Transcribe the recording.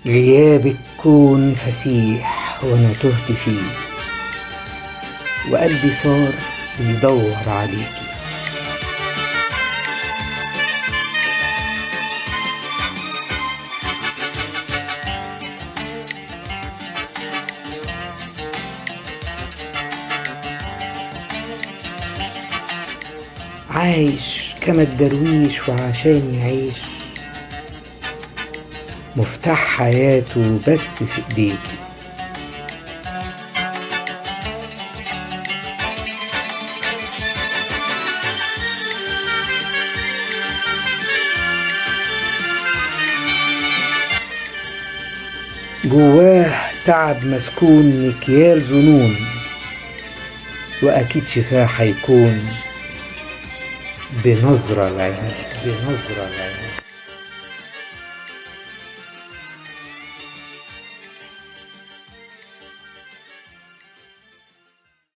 غيابك كون فسيح وانا تهت فيه، وقلبي صار بيدور عليكي. عايش كما الدرويش وعشان يعيش، مفتاح حياته بس في ايديكي. جواه تعب مسكون مكيال ظنون، واكيد شفاه هيكون بنظرة لعينيكي.